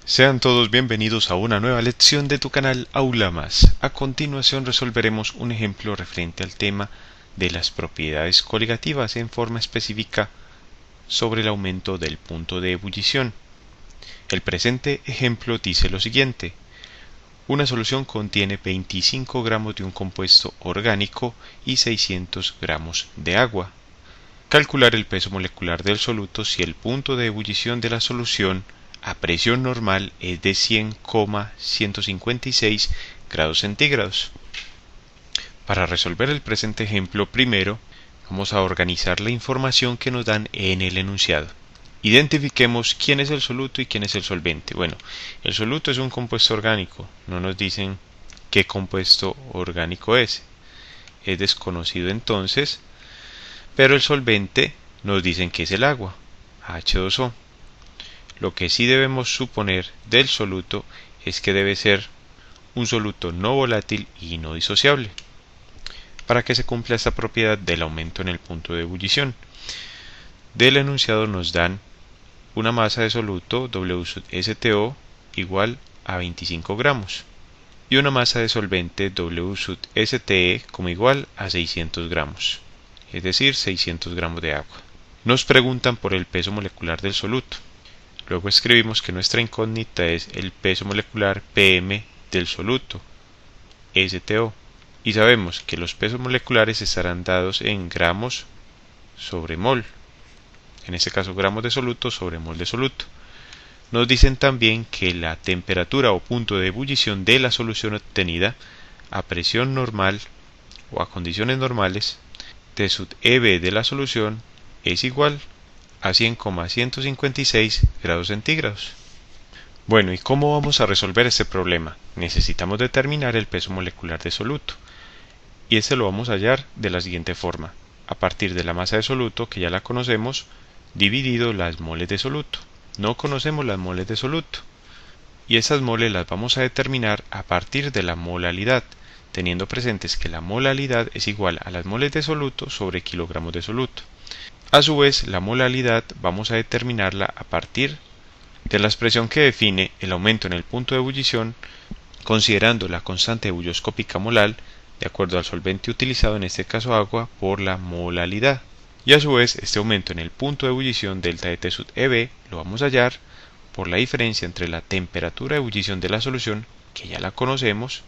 Sean todos bienvenidos a una nueva lección de tu canal Aula Más. A continuación resolveremos un ejemplo referente al tema de las propiedades coligativas en forma específica sobre el aumento del punto de ebullición. El presente ejemplo dice lo siguiente: una solución contiene 25 gramos de un compuesto orgánico y 600 gramos de agua. Calcular el peso molecular del soluto si el punto de ebullición de la solución a presión normal es de 100,156 grados centígrados. Para resolver el presente ejemplo, primero vamos a organizar la información que nos dan en el enunciado. Identifiquemos quién es el soluto y quién es el solvente. Bueno, el soluto es un compuesto orgánico, no nos dicen qué compuesto orgánico es desconocido entonces, pero el solvente nos dicen que es el agua, H2O. Lo que sí debemos suponer del soluto es que debe ser un soluto no volátil y no disociable, para que se cumpla esta propiedad del aumento en el punto de ebullición. Del enunciado nos dan una masa de soluto W_STO igual a 25 gramos y una masa de solvente W_STE como igual a 600 gramos, es decir, 600 gramos de agua. Nos preguntan por el peso molecular del soluto. Luego escribimos que nuestra incógnita es el peso molecular PM del soluto, STO, y sabemos que los pesos moleculares estarán dados en gramos sobre mol, en este caso gramos de soluto sobre mol de soluto. Nos dicen también que la temperatura o punto de ebullición de la solución obtenida a presión normal o a condiciones normales T sub EB de la solución es igual a 100,156 grados centígrados. Bueno, ¿y cómo vamos a resolver este problema? Necesitamos determinar el peso molecular de soluto, y este lo vamos a hallar de la siguiente forma: a partir de la masa de soluto, que ya la conocemos, dividido las moles de soluto. No conocemos las moles de soluto, y esas moles las vamos a determinar a partir de la molalidad, teniendo presentes que la molalidad es igual a las moles de soluto sobre kilogramos de soluto. A su vez, la molalidad vamos a determinarla a partir de la expresión que define el aumento en el punto de ebullición, considerando la constante ebulloscópica molar, de acuerdo al solvente utilizado, en este caso agua, por la molalidad. Y a su vez, este aumento en el punto de ebullición delta de T sub EB lo vamos a hallar por la diferencia entre la temperatura de ebullición de la solución, que ya la conocemos,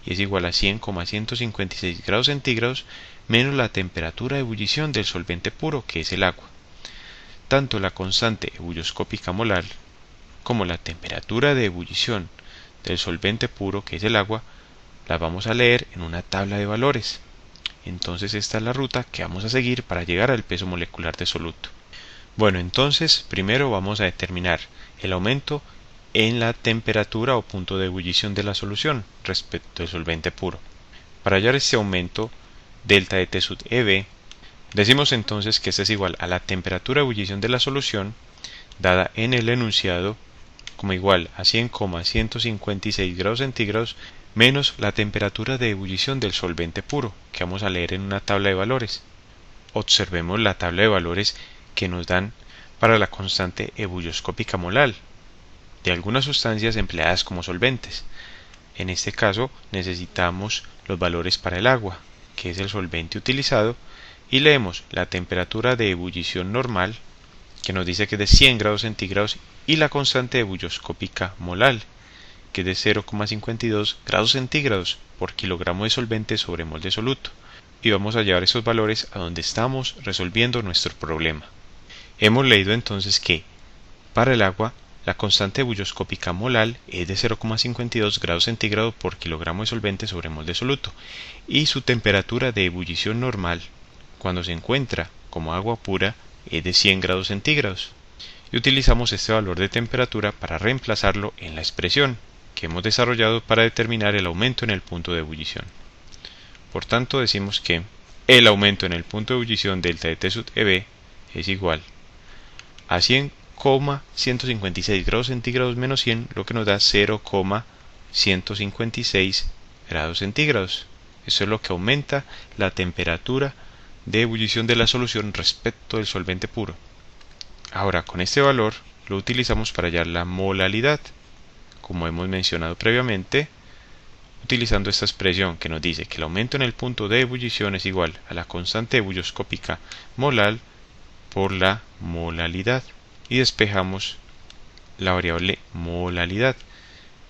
y es igual a 100,156 grados centígrados, menos la temperatura de ebullición del solvente puro, que es el agua. Tanto la constante ebulloscópica molar como la temperatura de ebullición del solvente puro, que es el agua, la vamos a leer en una tabla de valores. Entonces esta es la ruta que vamos a seguir para llegar al peso molecular de soluto. Bueno, entonces primero vamos a determinar el aumento en la temperatura o punto de ebullición de la solución respecto al solvente puro. Para hallar este aumento delta de T sub EB, decimos entonces que este es igual a la temperatura de ebullición de la solución dada en el enunciado como igual a 100,156 grados centígrados menos la temperatura de ebullición del solvente puro, que vamos a leer en una tabla de valores. Observemos la tabla de valores que nos dan para la constante ebulloscópica molar de algunas sustancias empleadas como solventes. En este caso necesitamos los valores para el agua, que es el solvente utilizado, y leemos la temperatura de ebullición normal, que nos dice que es de 100 grados centígrados, y la constante ebulloscópica molar, que es de 0,52 grados centígrados por kilogramo de solvente sobre mol de soluto, y vamos a llevar esos valores a donde estamos resolviendo nuestro problema. Hemos leído entonces que para el agua la constante ebulloscópica molar es de 0,52 grados centígrados por kilogramo de solvente sobre mol de soluto, y su temperatura de ebullición normal, cuando se encuentra como agua pura, es de 100 grados centígrados. Y utilizamos este valor de temperatura para reemplazarlo en la expresión que hemos desarrollado para determinar el aumento en el punto de ebullición. Por tanto, decimos que el aumento en el punto de ebullición delta de T sub EB es igual a 100,156 grados centígrados menos 100, lo que nos da 0,156 grados centígrados. Eso es lo que aumenta la temperatura de ebullición de la solución respecto del solvente puro. Ahora, con este valor lo utilizamos para hallar la molalidad. como hemos mencionado previamente, utilizando esta expresión que nos dice que el aumento en el punto de ebullición es igual a la constante ebulloscópica molar por la molalidad, y despejamos la variable molalidad,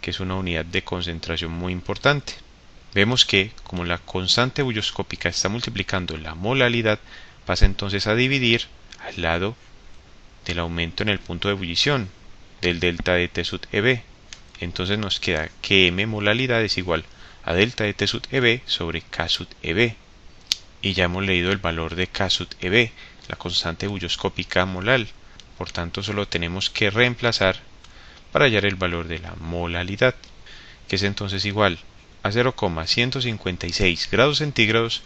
que es una unidad de concentración muy importante. Vemos que como la constante ebulloscópica está multiplicando la molalidad, pasa entonces a dividir al lado del aumento en el punto de ebullición del delta de T sub EB. Entonces nos queda que M molalidad es igual a delta de T sub EB sobre K sub EB. Y ya hemos leído el valor de K sub EB, la constante ebulloscópica molar. Por tanto, solo tenemos que reemplazar para hallar el valor de la molalidad, que es entonces igual a 0,156 grados centígrados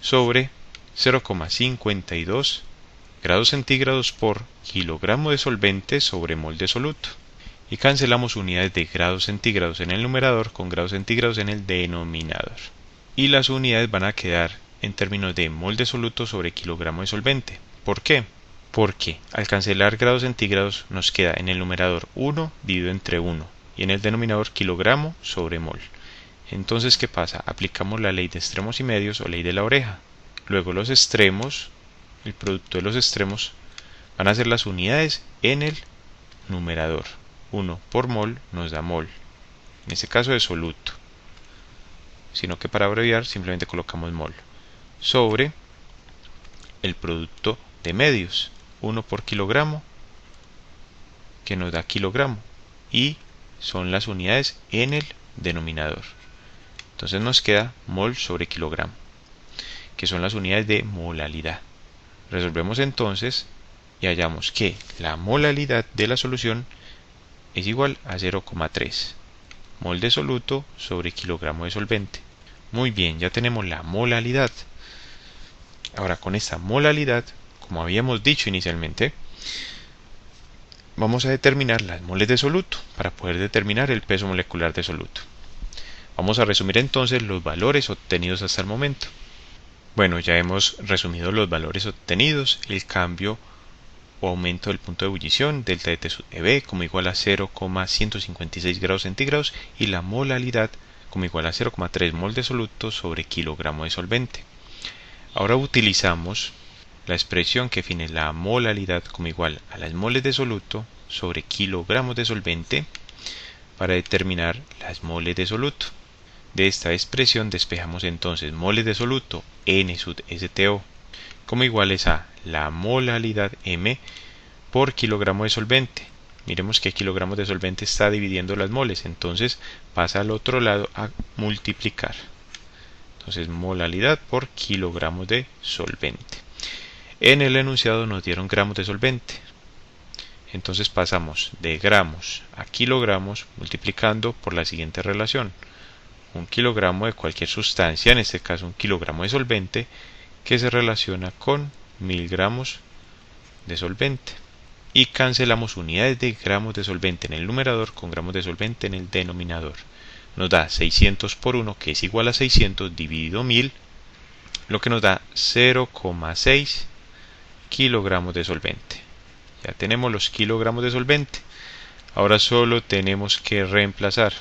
sobre 0,52 grados centígrados por kilogramo de solvente sobre mol de soluto. Y cancelamos unidades de grados centígrados en el numerador con grados centígrados en el denominador. Y las unidades van a quedar en términos de mol de soluto sobre kilogramo de solvente. ¿Por qué? Porque al cancelar grados centígrados nos queda en el numerador 1 dividido entre 1 y en el denominador kilogramo sobre mol. Entonces, ¿qué pasa? Aplicamos la ley de extremos y medios o ley de la oreja. Luego los extremos, el producto de los extremos, van a ser las unidades en el numerador. 1 por mol nos da mol, en este caso de soluto, sino que para abreviar simplemente colocamos mol, sobre el producto de medios, 1 por kilogramo, que nos da kilogramo, y son las unidades en el denominador. Entonces nos queda mol sobre kilogramo, que son las unidades de molalidad. Resolvemos entonces y hallamos que la molalidad de la solución es igual a 0,3 mol de soluto sobre kilogramo de solvente. Muy bien, ya tenemos la molalidad. Ahora, con esta molalidad, como habíamos dicho inicialmente, vamos a determinar las moles de soluto para poder determinar el peso molecular de soluto. Vamos a resumir entonces los valores obtenidos hasta el momento. Bueno, ya hemos resumido los valores obtenidos, el cambio o aumento del punto de ebullición, delta de T sub EB como igual a 0,156 grados centígrados y la molalidad como igual a 0,3 mol de soluto sobre kilogramo de solvente. Ahora utilizamos la expresión que define la molalidad como igual a las moles de soluto sobre kilogramos de solvente para determinar las moles de soluto. De esta expresión despejamos entonces moles de soluto N sub STO como iguales a la molalidad M por kilogramo de solvente. Miremos que kilogramos de solvente está dividiendo las moles, entonces pasa al otro lado a multiplicar. Entonces molalidad por kilogramos de solvente. En el enunciado nos dieron gramos de solvente. Entonces pasamos de gramos a kilogramos multiplicando por la siguiente relación. Un kilogramo de cualquier sustancia, en este caso un kilogramo de solvente, que se relaciona con 1000 gramos de solvente. Y cancelamos unidades de gramos de solvente en el numerador con gramos de solvente en el denominador. Nos da 600 por 1, que es igual a 600 dividido 1000, lo que nos da 0,6 kilogramos de solvente. Ya tenemos los kilogramos de solvente. Ahora solo tenemos que reemplazar.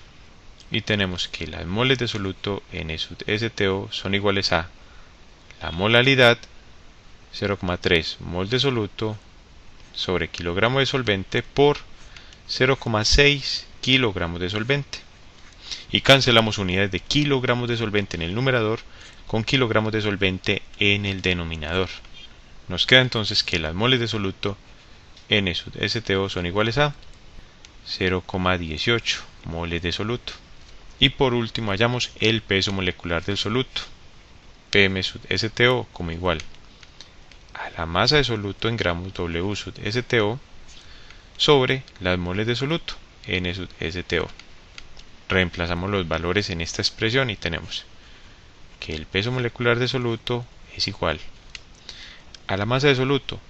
Y tenemos que las moles de soluto N sub STO son iguales a la molalidad 0,3 mol de soluto sobre kilogramo de solvente por 0,6 kilogramos de solvente. Y cancelamos unidades de kilogramos de solvente en el numerador con kilogramos de solvente en el denominador. Nos queda entonces que las moles de soluto N sub STO son iguales a 0,18 moles de soluto. Y por último hallamos el peso molecular del soluto, PM sub STO como igual a la masa de soluto en gramos W sub STO sobre las moles de soluto N sub STO. Reemplazamos los valores en esta expresión y tenemos que el peso molecular de soluto es igual a la masa de soluto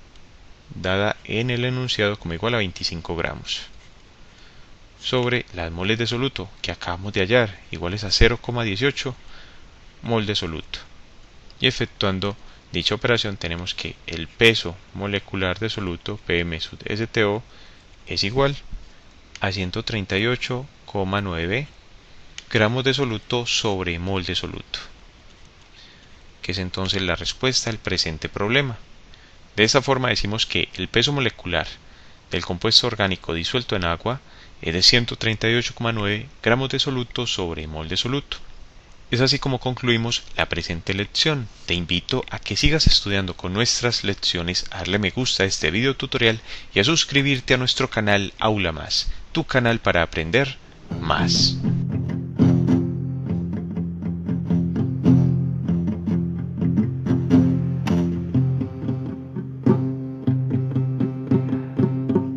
dada en el enunciado como igual a 25 gramos sobre las moles de soluto que acabamos de hallar iguales a 0,18 mol de soluto. Y efectuando dicha operación tenemos que el peso molecular de soluto PM sub STO es igual a 138,9 gramos de soluto sobre mol de soluto, que es entonces la respuesta al presente problema. De esta forma decimos que el peso molecular del compuesto orgánico disuelto en agua es de 138,9 gramos de soluto sobre mol de soluto. Es así como concluimos la presente lección. Te invito a que sigas estudiando con nuestras lecciones, a darle me gusta a este video tutorial y a suscribirte a nuestro canal Aula Más, tu canal para aprender más.